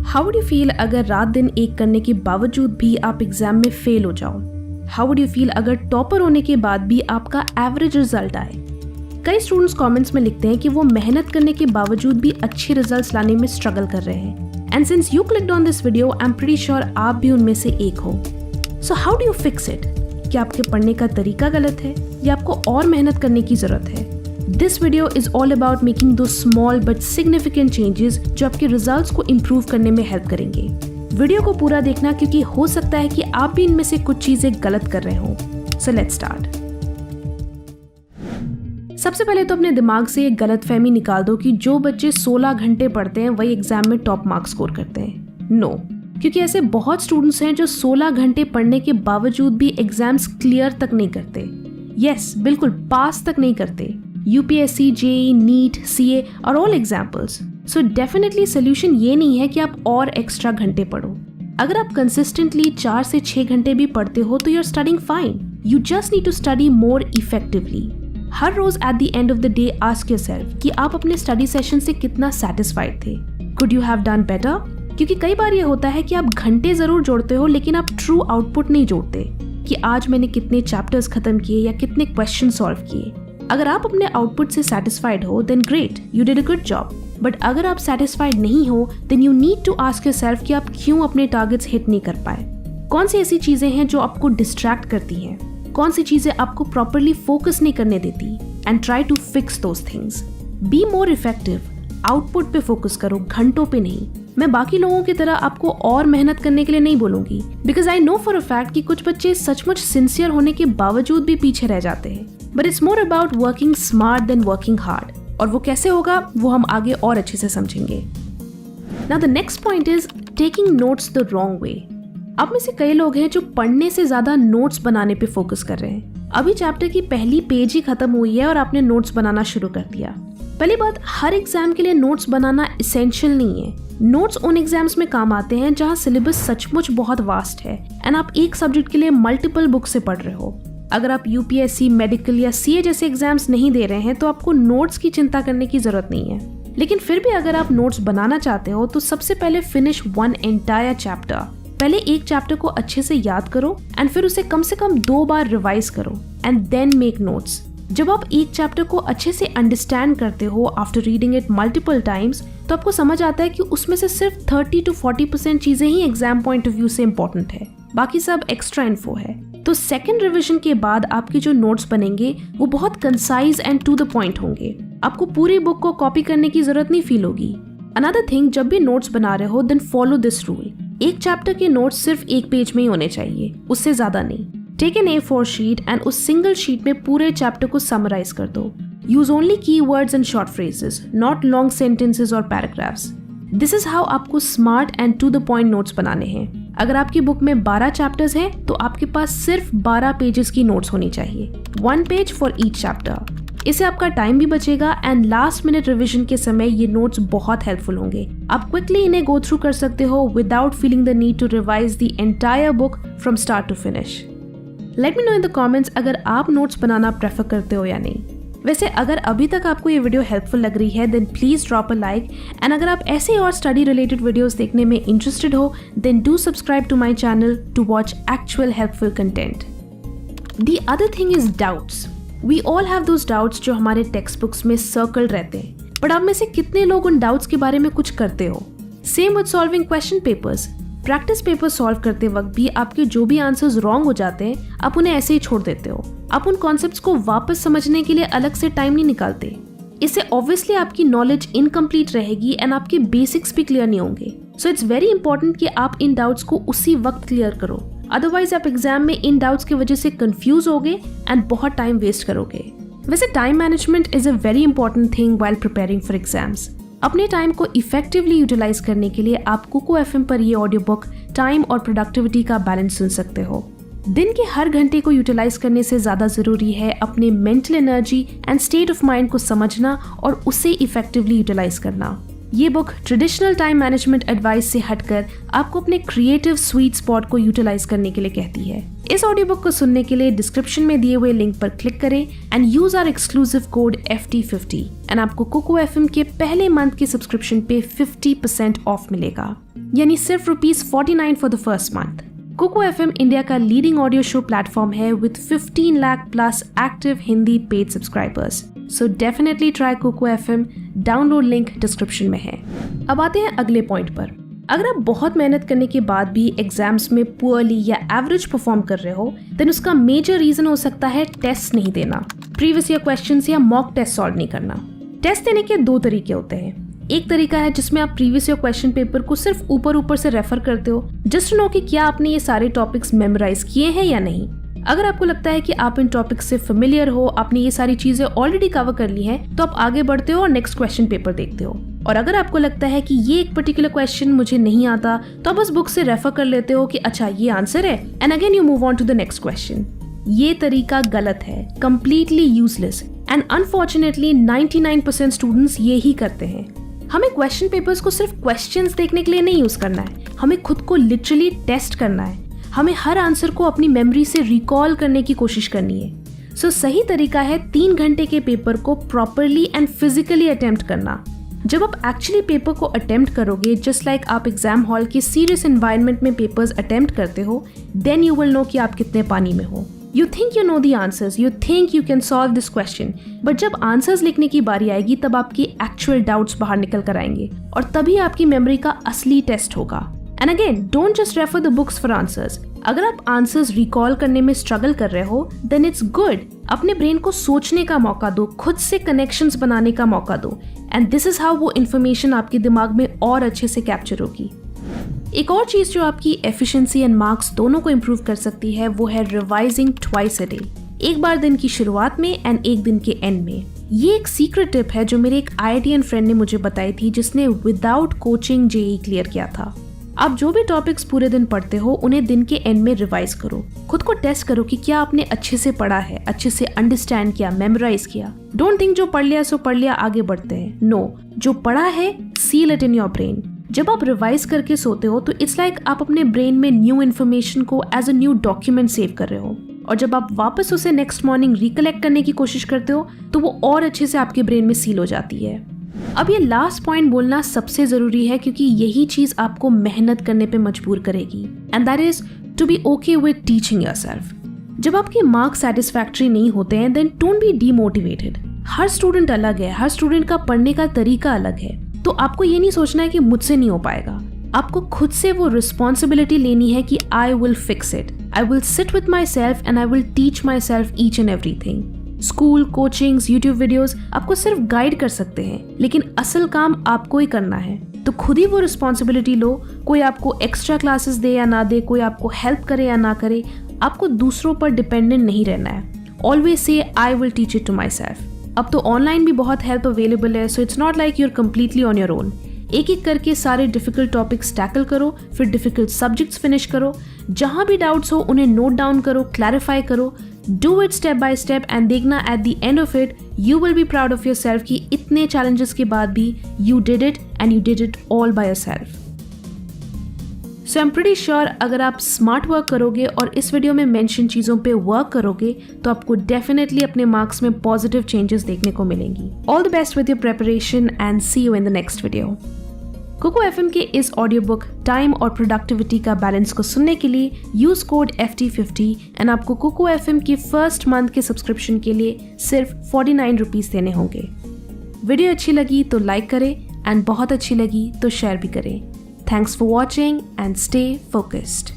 How would you feel अगर रात दिन एक करने के बावजूद भी आप एग्जाम में फेल हो जाओ? हाउ वुड यू फील अगर टॉपर होने के बाद भी आपका एवरेज रिजल्ट आए? कई स्टूडेंट्स कमेंट्स में लिखते हैं कि वो मेहनत करने के बावजूद भी अच्छे रिजल्ट्स लाने में स्ट्रगल कर रहे हैं। And since you clicked on this video, I am pretty sure आप भी उनमें से एक हो। So how do you fix it? क्या आपके पढ़ने का तरीका गलत है या आपको और मेहनत करने की जरूरत है? This video is all about making दो स्मॉल बट सिग्निफिकेंट चेंजेस जो आपके रिजल्ट्स को इम्प्रूव करने में हेल्प करेंगे। वीडियो को पूरा देखना क्योंकि हो सकता है कि आप भी इनमें से कुछ चीजें गलत कर रहे हो। So let's start. सबसे पहले तो अपने दिमाग से एक गलतफहमी निकाल दो कि जो बच्चे 16 घंटे पढ़ते हैं वही एग्जाम में टॉप मार्क्स स्कोर करते हैं। नो, क्योंकि ऐसे बहुत स्टूडेंट्स हैं जो 16 घंटे पढ़ने के बावजूद भी एग्जाम्स क्लियर तक नहीं करते। यस, बिल्कुल पास तक नहीं करते। UPSC, JEE, NEET, CA और all examples. So definitely solution ये नहीं है कि आप और एक्स्ट्रा घंटे पढ़ो। अगर आप कंसिस्टेंटली 4 से 6 घंटे भी पढ़ते हो तो you are studying fine. You just need to study more effectively. हर रोज at the end of the day ask yourself कि आप अपने स्टडी सेशन से कितना सेटिस्फाइड थे। Could you have done better? क्योंकि कई बार ये होता है कि आप घंटे जरूर जोड़ते हो लेकिन आप ट्रू आउटपुट नहीं जोड़ते कि आज मैंने कितने चैप्टर्स खत्म किए या कितने क्वेश्चन सॉल्व किए। अगर आप अपने आउटपुट से सेटिस्फाइड हो then great, you did a good job. But अगर आप सेटिस्फाइड नहीं हो then you need to ask yourself कि आप क्यों अपने टारगेट्स हिट नहीं कर पाए। कौन सी ऐसी चीजें हैं जो आपको डिस्ट्रैक्ट करती हैं? कौन सी चीजें आपको प्रॉपरली फोकस नहीं करने देती? And try to fix those things. Be more effective. Output पे फोकस करो, घंटों पे नहीं। मैं बाकी लोगों की तरह आपको और मेहनत करने के लिए नहीं बोलूंगी, because I know for a fact कि कुछ बच्चे सचमुच सिंसियर होने के बावजूद भी पीछे रह जाते हैं। But it's more about working smart than working hard. और वो कैसे होगा वो हम आगे और अच्छे से समझेंगे। Now the next point is taking notes the wrong way. अब में से कई लोग हैं जो पढ़ने से ज्यादा नोट्स बनाने पे फोकस कर रहे हैं। अभी चैप्टर की पहली पेज ही खत्म हुई है और आपने नोट्स बनाना शुरू कर दिया। पहली बात, हर एग्जाम के लिए नोट्स बनाना एसेंशियल नहीं है। नोट्स उन एग्जाम्स में काम आते हैं जहां सिलेबस सचमुच बहुत वास्ट है एंड आप एक सब्जेक्ट के लिए मल्टीपल बुक से पढ़ रहे हो। अगर आप UPSC, मेडिकल या CA जैसे एग्जाम्स नहीं दे रहे हैं तो आपको नोट्स की चिंता करने की जरूरत नहीं है। लेकिन फिर भी अगर आप नोट्स बनाना चाहते हो तो सबसे पहले फिनिश वन एंटायर चैप्टर। पहले एक चैप्टर को अच्छे से याद करो एंड फिर उसे कम से कम 2 बार रिवाइज करो एंड देन मेक नोट्स। जब आप एक चैप्टर को अच्छे से अंडरस्टैंड करते हो after reading it multiple times तो आपको समझ आता है कि उसमें से सिर्फ 30 to 40% चीजें ही एग्जाम पॉइंट ऑफ व्यू से इंपॉर्टेंट है, बाकी सब एक्स्ट्रा इन्फो है। तो सेकंड रिवीजन के बाद आपके जो नोट्स बनेंगे वो बहुत concise and to the point होंगे। आपको पूरी बुक को कॉपी करने की जरूरत नहीं फील होगी। अनदर थिंग, जब भी नोट्स बना रहे हो देन फॉलो दिस रूल। एक चैप्टर के नोट्स सिर्फ एक पेज में ही होने चाहिए, उससे ज्यादा नहीं। Take an A4 sheet and उस सिंगल शीट में पूरे चैप्टर को समराइज कर दो। Use only keywords and short phrases, not long sentences और पैराग्राफ्स। दिस इज हाउ आपको smart and to the point notes बनाने हैं। अगर आपकी बुक में 12 चैप्टर्स हैं तो आपके पास सिर्फ 12 पेजेस की नोट्स होनी चाहिए, 1 पेज फॉर ईच चैप्टर। इससे आपका टाइम भी बचेगा एंड लास्ट मिनट रिवीजन के समय ये नोट्स बहुत हेल्पफुल होंगे। आप क्विकली इन्हें गो थ्रू कर सकते हो without feeling the need to revise the entire book from start to finish. Let me know in the comments अगर आप नोट्स बनाना प्रेफर करते हो या नहीं। वैसे अगर अभी तक आपको ये वीडियो हेल्पफुल लग रही है then please drop a like and अगर आप ऐसे और स्टडी रिलेटेड वीडियोस देखने में इंटरेस्टेड हो then do subscribe to my channel to watch actual helpful content. The other thing is doubts. We all have those doubts जो हमारे text books में सर्कल रहते हैं, बट आप में से कितने लोग उन डाउट्स के बारे में कुछ करते हो? Same with solving question papers. Practice paper solve करते वक्त भी आपके जो भी आंसर्स रॉन्ग हो जाते हैं आप उन्हें ऐसे ही छोड़ देते हो। आप उन कॉन्सेप्ट्स को वापस समझने के लिए अलग से टाइम नहीं निकालते। इससे ऑब्वियसली आपकी नॉलेज इनकम्प्लीट रहेगी एंड आपके बेसिक्स भी क्लियर नहीं होंगे। सो इट्स वेरी इंपॉर्टेंट कि आप इन डाउट्स को उसी वक्त क्लियर करो, अदरवाइज आप एग्जाम में इन डाउट्स की वजह से कंफ्यूज होगे एंड बहुत टाइम वेस्ट करोगे। वैसे time management is a very important thing while preparing for exams. अपने टाइम को इफेक्टिवली यूटिलाइज करने के लिए आप कुकू FM पर ये ऑडियो बुक टाइम और प्रोडक्टिविटी का बैलेंस सुन सकते हो। दिन के हर घंटे को यूटिलाइज करने से ज्यादा जरूरी है अपने mental energy and state of mind को समझना और उसे इफेक्टिवली यूटिलाइज करना। ये book traditional time management advice से हटकर आपको अपने क्रिएटिव स्वीट स्पॉट को यूटिलाइज करने के लिए कहती है। इस ऑडियो बुक को सुनने के लिए डिस्क्रिप्शन में दिए हुए लिंक पर क्लिक करें and use our exclusive code FT50 and आपको कुकू FM के पहले मंथ के सब्सक्रिप्शन पे 50% ऑफ मिलेगा। यानी सिर्फ ₹49 for the first month. Kuku FM India का लीडिंग ऑडियो शो प्लेटफॉर्म है with 15 lakh plus active Hindi paid subscribers. So definitely try Kuku FM। Download link description में है। अब आते हैं अगले पॉइंट पर। अगर आप बहुत मेहनत करने के बाद भी एग्जाम्स में पुअरली या एवरेज परफॉर्म कर रहे हो, देन उसका मेजर रीजन हो सकता है टेस्ट नहीं देना, प्रीवियस ईयर क्वेश्चंस या मॉक टेस्ट सॉल्व नहीं करना। टेस्ट देने के 2 तरीके होते हैं। एक तरीका है जिसमें आप प्रीवियस ईयर क्वेश्चन पेपर को सिर्फ ऊपर से रेफर करते हो जस्ट टू नो कि क्या आपने ये सारे टॉपिक्स मेमोराइज किए हैं या नहीं। अगर आपको लगता है कि आप इन टॉपिक्स से फेमिलियर हो, आपने ये सारी चीजें ऑलरेडी कवर कर ली हैं, तो आप आगे बढ़ते हो और नेक्स्ट क्वेश्चन पेपर देखते हो। और अगर आपको लगता है कि ये एक पर्टिकुलर क्वेश्चन मुझे नहीं आता, तो आप उस बुक से रेफर कर लेते हो कि अच्छा ये आंसर है, and again you move on to the next question. ये तरीका गलत है, completely useless, and unfortunately 99% students ये ही करते हैं। हमें क्वेश्चन पेपर्स को सिर्फ क्वेश्चंस देखने के लिए नहीं यूज करना है, हमें खुद को लिटरली टेस्ट करना है। हमें हर आंसर को अपनी मेमोरी से रिकॉल करने की कोशिश करनी है। सो सही तरीका है 3 घंटे के पेपर को प्रॉपरली एंड फिजिकली अटेम्प्ट करना। जब आप एक्चुअली पेपर को अटेम्प्ट करोगे, जस्ट लाइक आप एग्जाम हॉल के सीरियस एनवायरनमेंट में पेपर्स अटेम्प्ट करते हो, देन यू विल नो कि आप कितने पानी में हो। You think you know the answers, you think you can solve this question, but जब आंसर्स लिखने की बारी आएगी तब आपकी एक्चुअल डाउट्स बाहर निकल कर आएंगे और तभी आपकी मेमोरी का असली टेस्ट होगा। And again, don't just refer the books for answers. अगर आप आंसर्स रिकॉल करने में स्ट्रगल कर रहे हो, देन इट्स गुड। अपने ब्रेन को सोचने का मौका दो, खुद से कनेक्शंस बनाने का मौका दो, एंड दिस इज हाउ वो इन्फॉर्मेशन आपके दिमाग में और अच्छे से कैप्चर होगी। एक और चीज जो आपकी एफिशिएंसी एंड मार्क्स दोनों को इम्प्रूव कर सकती है, वो है रिवाइजिंग ट्वाइस अ डे। एक बार दिन की शुरुआत में एंड एक दिन के एंड में। ये एक सीक्रेट टिप है जो मेरे एक IITian फ्रेंड ने मुझे बताई थी, जिसने विदाउट कोचिंग JEE क्लियर किया था। आप जो भी टॉपिक्स पूरे दिन पढ़ते हो, उन्हें दिन के एंड में रिवाइज करो। खुद को टेस्ट करो कि क्या आपने अच्छे से पढ़ा है, अच्छे से अंडरस्टैंड किया, मेमोराइज किया। डोंट थिंक जो पढ़ लिया सो पढ़ लिया, आगे बढ़ते हैं। नो, जो पढ़ा है seal it in your brain. जब आप रिवाइज करके सोते हो तो इट्स लाइक आप अपने ब्रेन में न्यू इन्फॉर्मेशन को as a new document save कर रहे हो, और जब आप वापस उसे नेक्स्ट मॉर्निंग रिकलेक्ट करने की कोशिश करते हो तो वो और अच्छे से आपके ब्रेन में सील हो जाती है। अब ये लास्ट पॉइंट बोलना सबसे जरूरी है, क्योंकि यही चीज आपको मेहनत करने पे मजबूर करेगी, and that is to be okay with teaching yourself. जब आपके मार्क्स सेटिस्फैक्टरी नहीं होते हैं, देन डोंट बी डीमोटिवेटेड। हर स्टूडेंट अलग है, हर स्टूडेंट का पढ़ने का तरीका अलग है, तो आपको ये नहीं सोचना है कि मुझसे नहीं हो पाएगा। आपको खुद से वो रिस्पॉन्सिबिलिटी लेनी है कि I will fix it, I will sit with my self and I will teach my self each and everything. School, coachings, YouTube videos आपको सिर्फ गाइड कर सकते हैं, लेकिन असल काम आपको ही करना है। तो खुद ही वो रिस्पॉन्सिबिलिटी लो। कोई आपको एक्स्ट्रा क्लासेस दे या ना दे, कोई आपको हेल्प करे या ना करे, आपको दूसरों पर डिपेंडेंट नहीं रहना है। ऑलवेज से I will teach it to myself. अब तो ऑनलाइन भी बहुत हेल्प अवेलेबल है, so it's not like you're completely on your own. एक एक करके सारे डिफिकल्ट टॉपिक्स टैकल करो, फिर डिफिकल्ट सब्जेक्ट्स फिनिश करो। जहां भी डाउट्स हो उन्हें नोट डाउन करो, क्लैरिफाई करो, do it step by step, and देखना at the end of it you will be proud of yourself कि इतने चैलेंजेस के बाद भी you did it, and you did it all by yourself. So I am pretty sure अगर आप smart work करोगे और इस वीडियो में मेंशन चीज़ों पे वर्क करोगे तो आपको डेफिनेटली अपने मार्क्स में पॉजिटिव चेंजेस देखने को मिलेंगी। All the best with your preparation and see you in the next video. Kuku FM के इस ऑडियो बुक टाइम और प्रोडक्टिविटी का बैलेंस को सुनने के लिए यूज कोड FT50 एंड आपको कोको FM की फर्स्ट मंथ के सब्सक्रिप्शन के लिए सिर्फ 49 रुपीज़ देने होंगे। वीडियो अच्छी लगी तो लाइक करें एंड बहुत अच्छी लगी तो शेयर भी करें। Thanks for watching and stay focused.